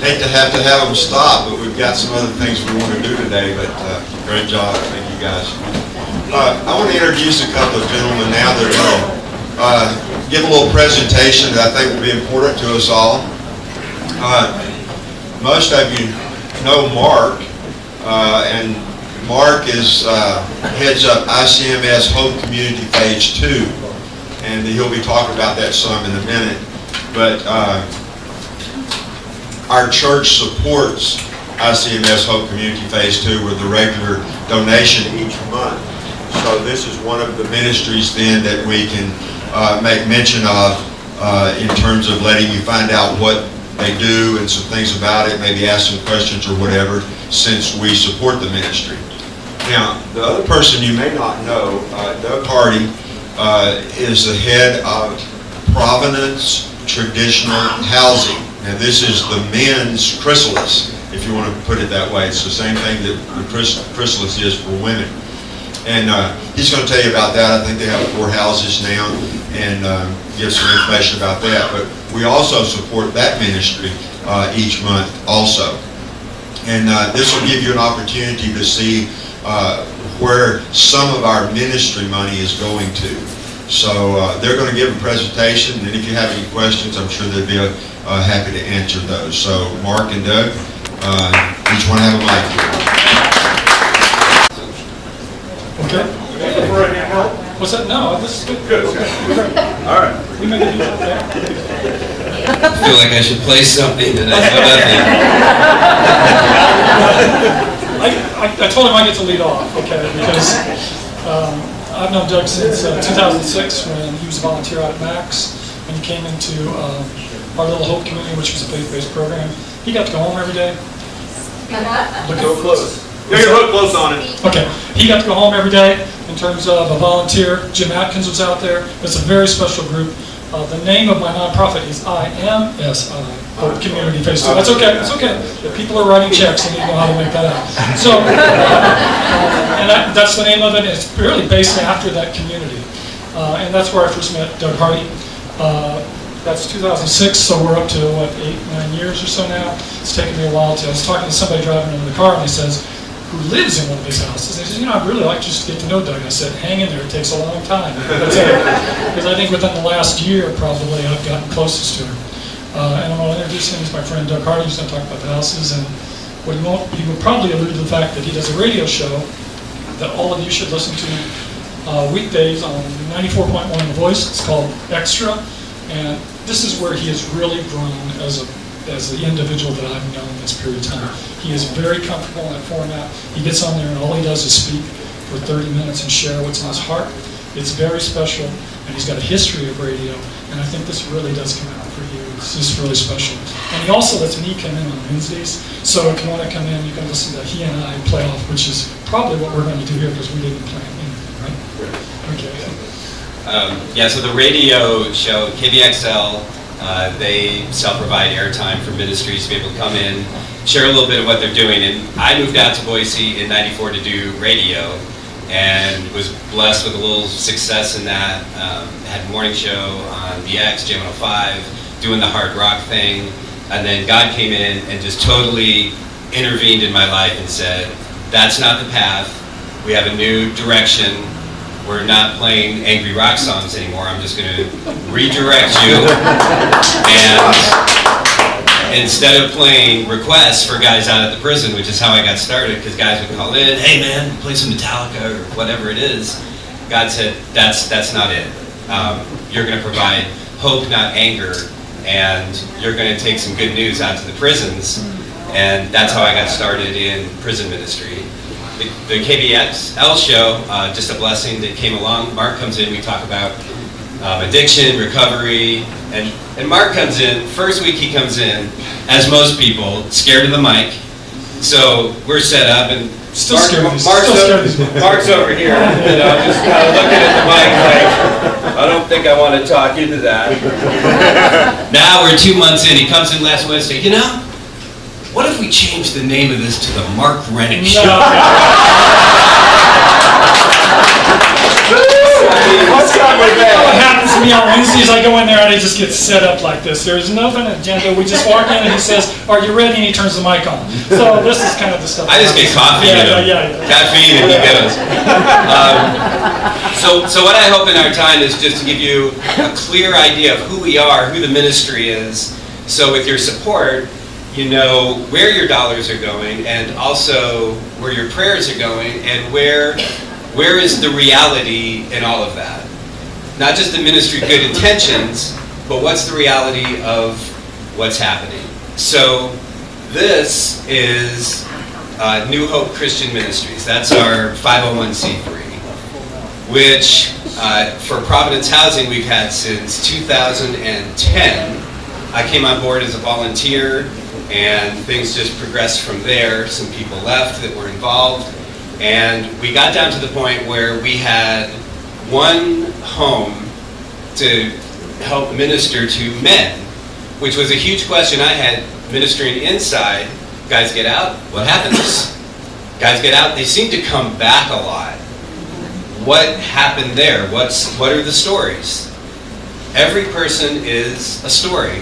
Hate to have them stop, but we've got some other things we want to do today, but great job. Thank you guys. I want to introduce a couple of gentlemen now that are going to give a little presentation that I think will be important to us all. Most of you know Mark, and Mark heads up ICMS Hope Community Phase 2, and he'll be talking about that some in a minute. But our church supports ICMS Hope Community Phase 2 with a regular donation each month. So this is one of the ministries then that we can make mention of in terms of letting you find out what they do and some things about it, maybe ask some questions or whatever, since we support the ministry. Now, the other person you may not know, Doug Hardy, is the head of Providence Traditional Housing. And this is the men's chrysalis, if you want to put it that way. It's the same thing that the chrysalis is for women. And he's going to tell you about that. I think they have 4 houses now, and give some information about that. But we also support that ministry each month also. And this will give you an opportunity to see where some of our ministry money is going to. So they're going to give a presentation, and if you have any questions, I'm sure they'll be happy to answer those. So Mark and Doug, each one have a mic here. Okay. What's that? No, this is good. Good. All right. We may do that there. I feel like I should play something that I know nothing. I told him I get to lead off, okay, because I've known Doug since 2006 when he was a volunteer out at Max, when he came into our little Hope community, which was a faith-based program. He got to go home every day. Look real close. Yeah, you're real close on it. Okay, he got to go home every day in terms of a volunteer. Jim Atkins was out there. It's a very special group. The name of my nonprofit is IMSI, Hope Community Phase 2. That's okay, it's okay. If people are writing checks, they need to know how to make that out. So, and that's the name of it. It's really based after that community. And that's where I first met Doug Hardy. That's 2006, so we're up to, what, 8, 9 years or so now. It's taken me a while to, I was talking to somebody driving in the car, and he says, who lives in one of these houses. And he says, you know, I'd really like just to get to know Doug. I said, hang in there, it takes a long time. Because I think within the last year, probably, I've gotten closest to him. And I'm going to introduce him as my friend Doug Hardy, who's going to talk about the houses. And what he will probably allude to the fact that he does a radio show that all of you should listen to weekdays on 94.1 The Voice. It's called Extra. And this is where he has really grown as the individual that I've known in this period of time. He is very comfortable in that format. He gets on there and all he does is speak for 30 minutes and share what's in his heart. It's very special, and he's got a history of radio, and I think this really does come out for you. It's just really special. And he also lets me come in on Wednesdays, so if you want to come in, you can listen to he and I play off, which is probably what we're going to do here because we didn't plan anything, right? Okay. Yeah, so the radio show, KBXL, they self-provide airtime for ministries to be able to come in, share a little bit of what they're doing. And I moved out to Boise in '94 to do radio, and was blessed with a little success in that. Had a morning show on VX, J105, doing the hard rock thing. And then God came in and just totally intervened in my life and said, that's not the path. We have a new direction. We're not playing angry rock songs anymore. I'm just going to redirect you. And instead of playing requests for guys out at the prison, which is how I got started, because guys would call in, hey man, play some Metallica or whatever it is. God said, that's not it. You're going to provide hope, not anger. And you're going to take some good news out to the prisons. And that's how I got started in prison ministry. The KBXL show, just a blessing that came along. Mark comes in, we talk about addiction, recovery, and Mark comes in, first week he comes in, as most people, scared of the mic. So we're set up, and Still Mark's over here, you know, just kind of looking at the mic like, I don't think I want to talk into that. Now we're 2 months in, he comes in last Wednesday, you know, what if we change the name of this to the Mark Renick Show? What's up with What that? happens to me on Wednesdays, I go in there and I just get set up like this. There's nothing agenda. We just walk in and he says, "Are you ready?" And he turns the mic on. So this is kind of the stuff. I just get coffee, Yeah. caffeine, and he goes. So what I hope in our time is just to give you a clear idea of who we are, who the ministry is. So with your support, you know where your dollars are going, and also where your prayers are going, and where is the reality in all of that. Not just the ministry good intentions, but what's the reality of what's happening. So this is New Hope Christian Ministries. That's our 501c3, which for Providence Housing we've had since 2010. I came on board as a volunteer, and things just progressed from there. Some people left that were involved, and we got down to the point where we had one home to help minister to men, which was a huge question I had ministering inside. Guys get out, what happens? Guys get out, they seem to come back a lot. What happened there? What are the stories? Every person is a story.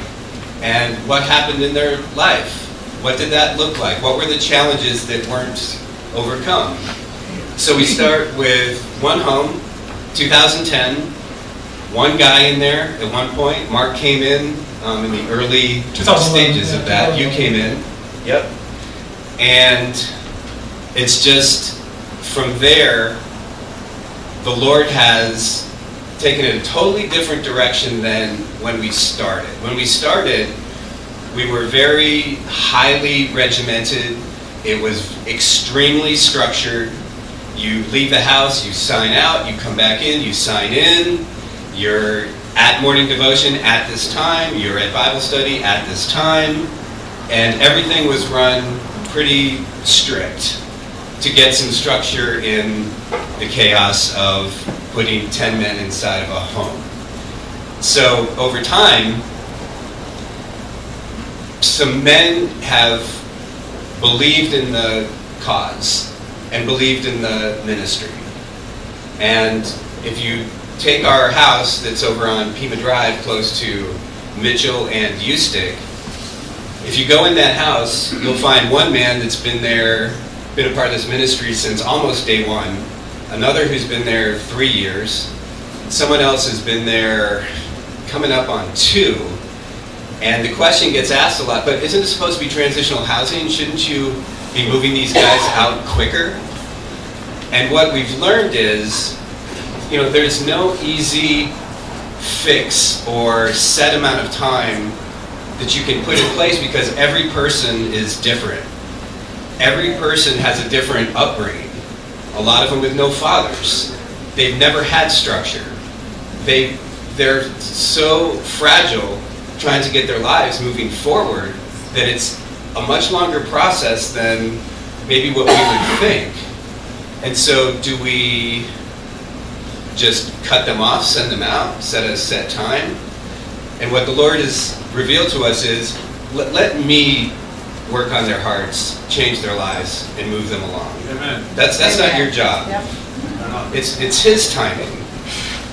And what happened in their life? What did that look like? What were the challenges that weren't overcome? So we start with one home, 2010, one guy in there at one point. Mark came in the early stages of that. You came in. Yep. And it's just from there, the Lord has taken it a totally different direction than when we started. When we started, we were very highly regimented. It was extremely structured. You leave the house, you sign out, you come back in, you sign in. You're at morning devotion at this time. You're at Bible study at this time. And everything was run pretty strict to get some structure in the chaos of putting 10 men inside of a home. So over time, some men have believed in the cause and believed in the ministry. And if you take our house that's over on Pima Drive close to Mitchell and Ustick, if you go in that house, you'll find one man that's been there, been a part of this ministry since almost day one, another who's been there 3 years, someone else has been there coming up on 2, and the question gets asked a lot, but isn't it supposed to be transitional housing? Shouldn't you be moving these guys out quicker? And what we've learned is, you know, there's no easy fix or set amount of time that you can put in place because every person is different. Every person has a different upbringing. A lot of them with no fathers. They've never had structure. They're so fragile trying to get their lives moving forward that it's a much longer process than maybe what we would think. And so do we just cut them off, send them out, set a set time? And what the Lord has revealed to us is, let me work on their hearts, change their lives, and move them along. Amen. That's not your job. Yep. It's His timing,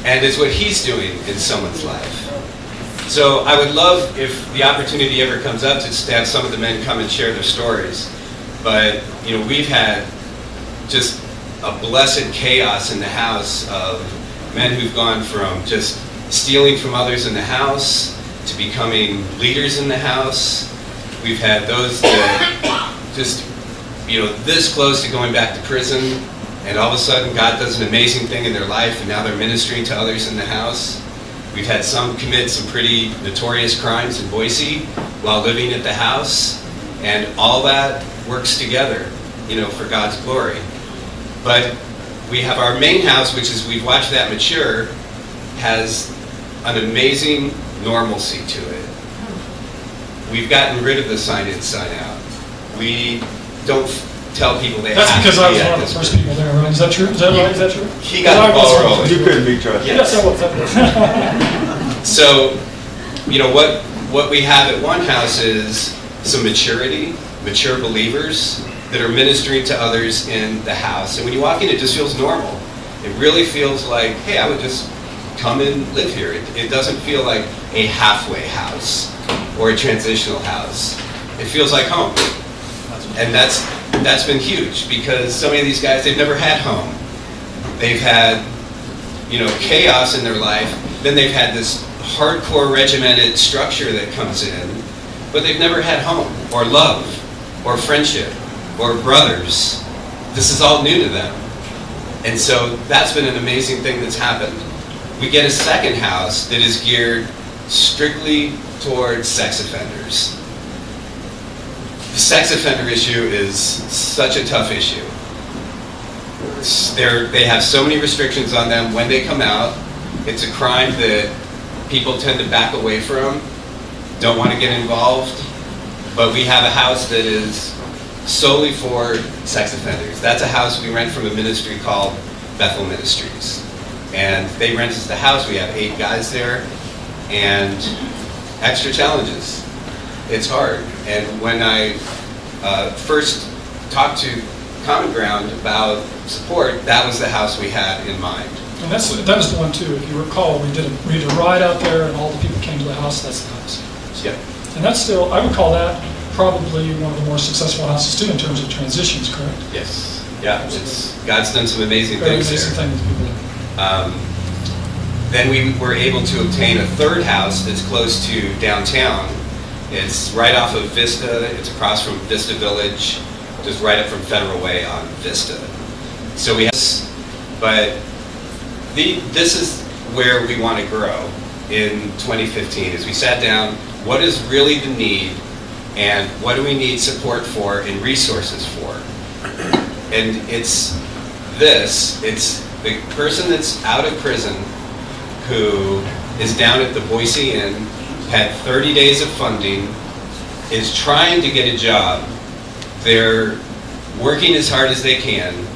and it's what He's doing in someone's life. So I would love if the opportunity ever comes up to have some of the men come and share their stories. But you know, we've had just a blessed chaos in the house of men who've gone from just stealing from others in the house to becoming leaders in the house. We've had those that just, you know, this close to going back to prison, and all of a sudden God does an amazing thing in their life, and now they're ministering to others in the house. We've had some commit some pretty notorious crimes in Boise while living at the house, and all that works together, you know, for God's glory. But we have our main house, which is, we've watched that mature, has an amazing normalcy to it. We've gotten rid of the sign in, sign out. We don't tell people they That's have because to I be was at one of the this first point. people there, right? Is that true? Is that right? Is that true? He got the ball rolling. You couldn't be trusted. Yes, I was. So, you know, what we have at one house is some maturity, mature believers that are ministering to others in the house. And when you walk in, it just feels normal. It really feels like, hey, I would just come and live here. It doesn't feel like a halfway house or a transitional house. It feels like home. And that's been huge, because so many of these guys, they've never had home. They've had, chaos in their life. Then they've had this hardcore regimented structure that comes in, but they've never had home or love or friendship or brothers. This is all new to them. And so that's been an amazing thing that's happened. We get a second house that is geared strictly towards sex offenders. The sex offender issue is such a tough issue. They have so many restrictions on them when they come out. It's a crime that people tend to back away from, don't want to get involved. But we have a house that is solely for sex offenders. That's a house we rent from a ministry called Bethel Ministries. And they rent us the house. We have 8 guys there, and extra challenges. It's hard. And when I first talked to Common Ground about support, that was the house we had in mind. And that was the one too. If you recall, we did a ride out there, and all the people came to the house. That's the house. Yep. And that's still, I would call that probably one of the more successful houses too in terms of transitions, correct? Yes. Yeah. God's done some amazing things there. Amazing things people do. Then we were able to obtain a third house that's close to downtown. It's right off of Vista. It's across from Vista Village, just right up from Federal Way on Vista. So we have, but this is where we want to grow in 2015. As we sat down, what is really the need, and what do we need support for and resources for? And it's the person that's out of prison who is down at the Boise Inn, had 30 days of funding, is trying to get a job. They're working as hard as they can,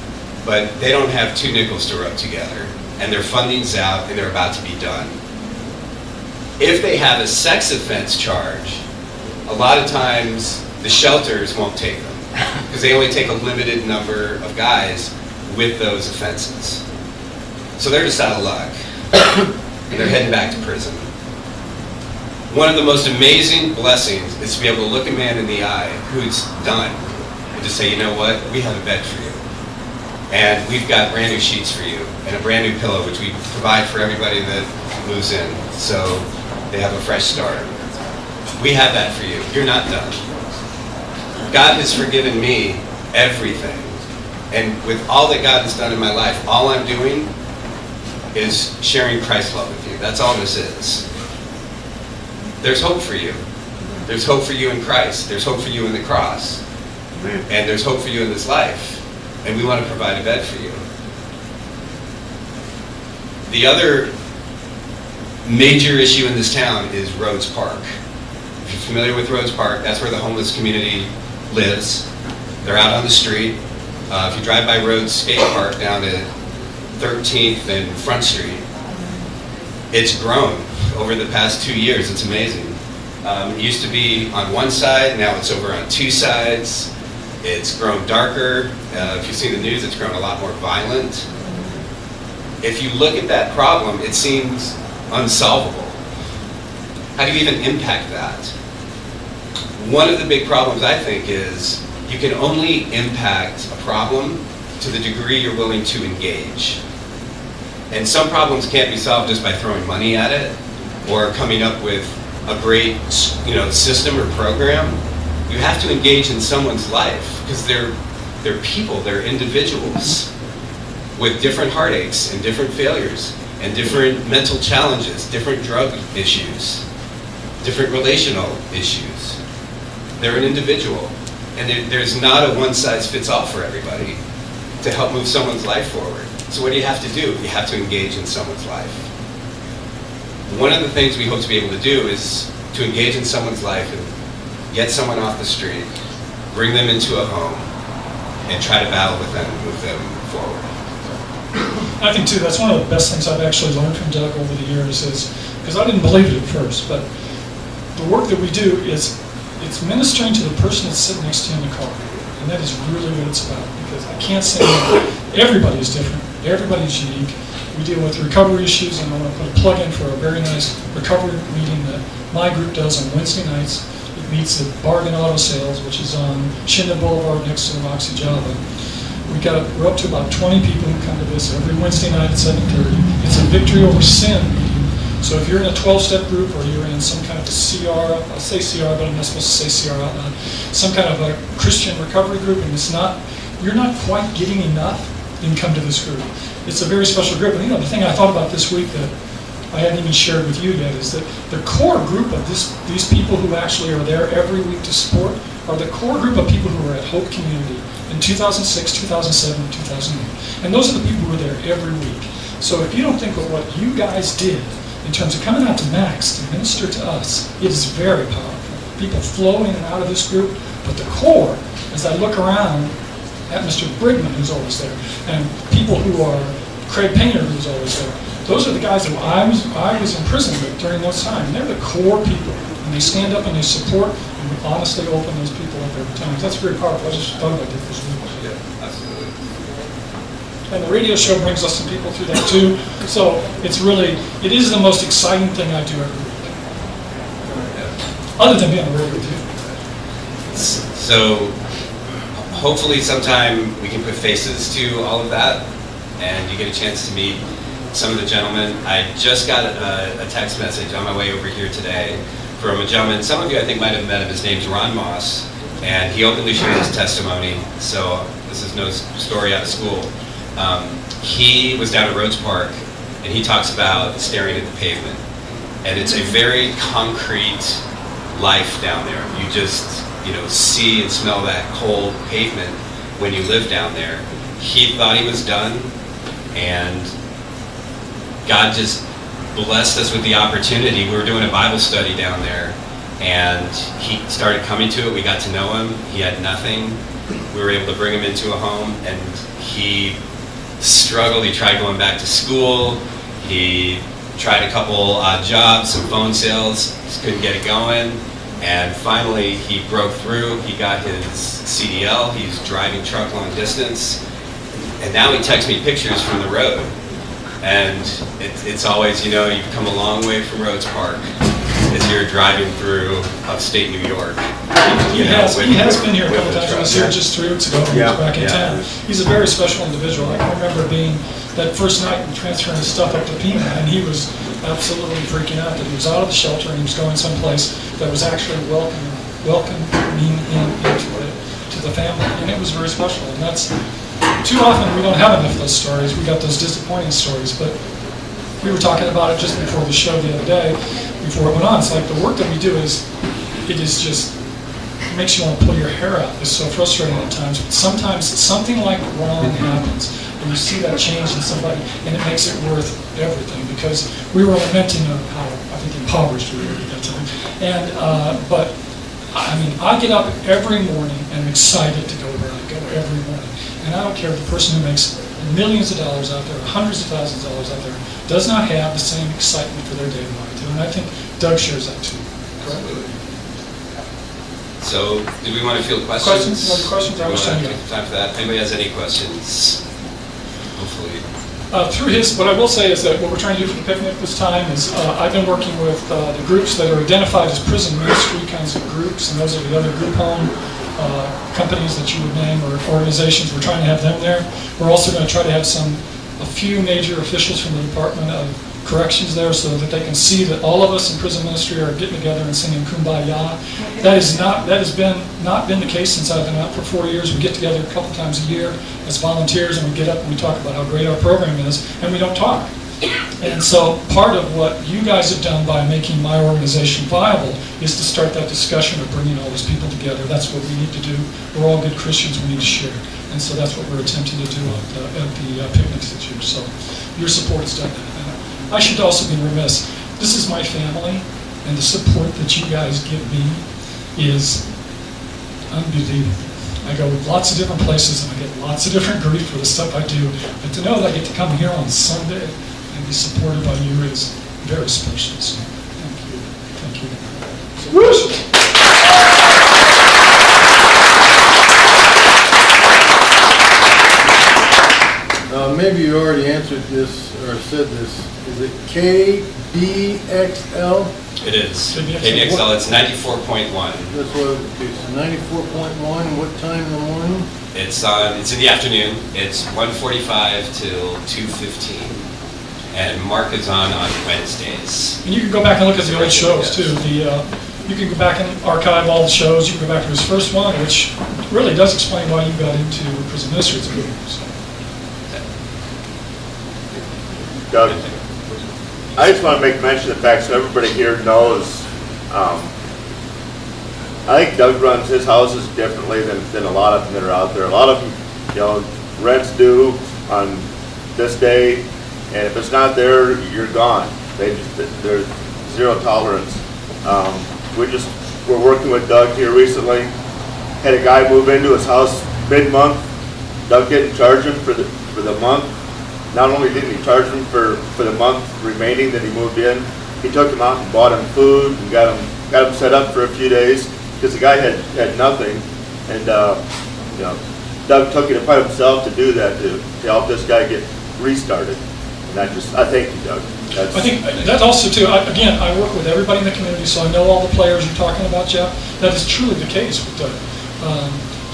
but they don't have 2 nickels to rub together, and their funding's out and they're about to be done. If they have a sex offense charge, a lot of times the shelters won't take them, because they only take a limited number of guys with those offenses. So they're just out of luck, and they're heading back to prison. One of the most amazing blessings is to be able to look a man in the eye who's done, and to say, you know what, we have a bed for you. And we've got brand new sheets for you, and a brand new pillow, which we provide for everybody that moves in, so they have a fresh start. We have that for you. You're not done. God has forgiven me everything. And with all that God has done in my life, all I'm doing is sharing Christ's love with you. That's all this is. There's hope for you. There's hope for you in Christ. There's hope for you in the cross. And there's hope for you in this life. And we want to provide a bed for you. The other major issue in this town is Rhodes Park. If you're familiar with Rhodes Park, that's where the homeless community lives. They're out on the street. If you drive by Rhodes Skate Park down at 13th and Front Street, it's grown over the past 2 years. It's amazing. It used to be on one side, now it's over on 2 sides. It's grown darker. If you've seen the news, it's grown a lot more violent. If you look at that problem, it seems unsolvable. How do you even impact that? One of the big problems, I think, is you can only impact a problem to the degree you're willing to engage. And some problems can't be solved just by throwing money at it or coming up with a great, system or program. You have to engage in someone's life, because they're people, they're individuals with different heartaches and different failures and different mental challenges, different drug issues, different relational issues. They're an individual, and there's not a one-size-fits-all for everybody to help move someone's life forward. So what do you have to do? You have to engage in someone's life. One of the things we hope to be able to do is to engage in someone's life and get someone off the street, bring them into a home, and try to battle with them and move them forward. I think too, that's one of the best things I've actually learned from Doug over the years is, because I didn't believe it at first, but the work that we do is, it's ministering to the person that's sitting next to you in the car. And that is really what it's about, because I can't say that everybody is different. Everybody's unique. We deal with recovery issues, and I want to put a plug in for a very nice recovery meeting that my group does on Wednesday nights. It meets at Bargain Auto Sales, which is on Shinden Boulevard next to Roxy Java. We're up to about 20 people who come to this every Wednesday night at 7:30. It's a victory over sin meeting. So if you're in a 12-step group or you're in some kind of a CR, I'll say CR, but I'm not supposed to say CR out loud, some kind of a Christian recovery group, and you're not quite getting enough, then come to this group. It's a very special group. And the thing I thought about this week that I hadn't even shared with you yet is that the core group of these people who actually are there every week to support are the core group of people who were at Hope Community in 2006, 2007, and 2008. And those are the people who are there every week. So if you don't think of what you guys did in terms of coming out to Max to minister to us, it is very powerful. People flow in and out of this group, but the core, as I look around at Mr. Brigman, who's always there, and people who are Craig Painter, who's always there, those are the guys that I was in prison with during those times. And they're the core people, and they stand up and they support, and we honestly open those people up every time. That's very powerful. I just thought about it this week. Yeah, absolutely. And the radio show brings us some people through that too. So it is the most exciting thing I do every week. Other than being on the radio too. So hopefully sometime we can put faces to all of that and you get a chance to meet some of the gentlemen. I just got a text message on my way over here today from a gentleman. Some of you I think might have met him. His name's Ron Moss, and he openly shared his testimony. So this is no story out of school. He was down at Rhodes Park, and he talks about staring at the pavement. And it's a very concrete life down there. You just, see and smell that cold pavement when you live down there. He thought he was done, and God just blessed us with the opportunity. We were doing a Bible study down there, and he started coming to it. We got to know him. He had nothing. We were able to bring him into a home, and he struggled. He tried going back to school. He tried a couple odd jobs, some phone sales, just couldn't get it going. And finally, he broke through. He got his CDL. He's driving truck long distance. And now he texts me pictures from the road. And it's always, you've come a long way from Rhodes Park as you're driving through upstate New York. He has been here a couple times. I was here just 3 weeks ago when he was back in town. He's a very special individual. I can remember being that first night and transferring his stuff up to Pima, and he was absolutely freaking out that he was out of the shelter and he was going someplace that was actually welcoming him into the family, and it was very special. And that's too often we don't have enough of those stories. We got those disappointing stories, but we were talking about it just before the show the other day, before it went on. It's like the work that we do it just makes you want to pull your hair out. It's so frustrating at times, but sometimes something like wrong happens, and you see that change in somebody, and it makes it worth everything, because we were lamenting how, I think, impoverished we were at that time. And, but, I get up every morning and I'm excited to go where I go every morning. And I don't care if the person who makes millions of dollars out there, hundreds of thousands of dollars out there, does not have the same excitement for their day than I do. And I think Doug shares that too. Correct? So, do we want to field questions? Questions? I was trying to time for that. If anybody has any questions, hopefully. What I will say is that what we're trying to do for the picnic this time is I've been working with the groups that are identified as prison ministry kinds of groups, and those are the other group home companies that you would name, or organizations. We're trying to have them there. We're also going to try to have a few major officials from the Department of Corrections there, so that they can see that all of us in prison ministry are getting together and singing Kumbaya. That has not been the case since I've been out for 4 years. We get together a couple times a year as volunteers, and we get up and we talk about how great our program is, and we don't talk. And so part of what you guys have done by making my organization viable is to start that discussion of bringing all these people together. That's what we need to do. We're all good Christians. We need to share. And so that's what we're attempting to do at the picnics this year. So your support has done that. I should also be remiss. This is my family, and the support that you guys give me is unbelievable. I go lots of different places, and I get lots of different grief for the stuff I do. But to know that I get to come here on Sunday and be supported by you is very special. So thank you. Thank you. So, questions? Maybe you already this, or said this, is it KBXL? It is. KBXL, it's 94.1. That's what, it's 94.1, and what time in the morning? It's in the afternoon. It's 1:45 till 2:15. And Mark is on Wednesdays. And you can go back and look at the old shows too. You can go back and archive all the shows. You can go back to his first one, which really does explain why you got into prison ministry. It's good. So. Doug, I just want to make mention of the fact so everybody here knows. I think Doug runs his houses differently than a lot of them that are out there. A lot of them, rent's due on this day, and if it's not there, you're gone. There's zero tolerance. We're working with Doug here recently. Had a guy move into his house mid-month. Doug didn't charge him for the month. Not only didn't he charge him for the month remaining that he moved in, he took him out and bought him food and got him set up for a few days because the guy had nothing. And Doug took it upon himself to do that to help this guy get restarted. And I thank you, Doug. I think that also too, I work with everybody in the community, so I know all the players you're talking about, Jeff. That is truly the case with Doug.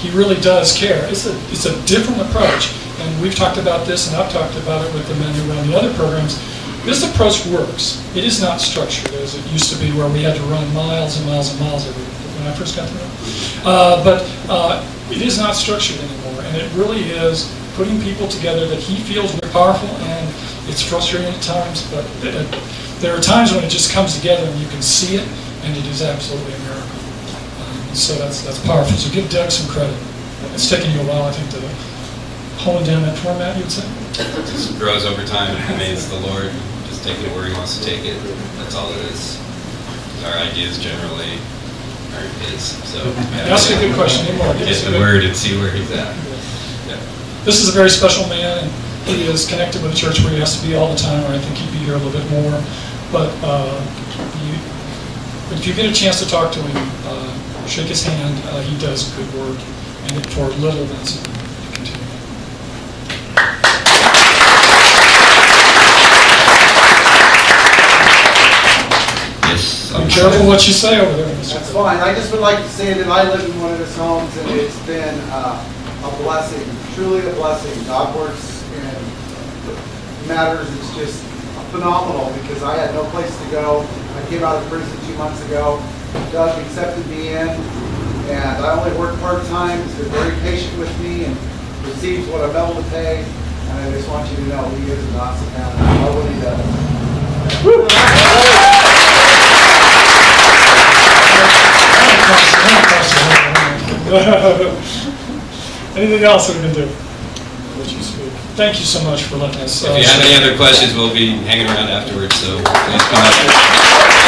He really does care. It's a different approach, and we've talked about this, and I've talked about it with the men who run the other programs. This approach works. It is not structured as it used to be, where we had to run miles and miles and miles when I first got to know. But it is not structured anymore, and it really is putting people together that he feels are powerful, and it's frustrating at times, but there are times when it just comes together and you can see it, and it is absolutely a miracle. So that's powerful. So give Doug some credit. It's taken you a while, I think, to hone down that format, you'd say? It just grows over time. I mean, it's the Lord just taking it where he wants to take it. That's all it is. Our ideas generally aren't his. So ask a good question. Get the word and see where he's at. Yeah. This is a very special man, and he is connected with the church where he has to be all the time, or I think he'd be here a little bit more. But if you get a chance to talk to him, shake his hand. He does good work, and for little, that's it. Continue. Yes. Be careful what you say over there. That's fine. I just would like to say that I live in one of his homes, and it's been a blessing, truly a blessing. God works in matters. It's just phenomenal because I had no place to go. I came out of prison 2 months ago. Doug accepted me in, and I only work part-time. He's been very patient with me and receives what I'm able to pay. And I just want you to know he is an awesome man. I love what he does. Anything else we can do? Thank you so much for letting us. If you have any other questions, we'll be hanging around afterwards, so please come up.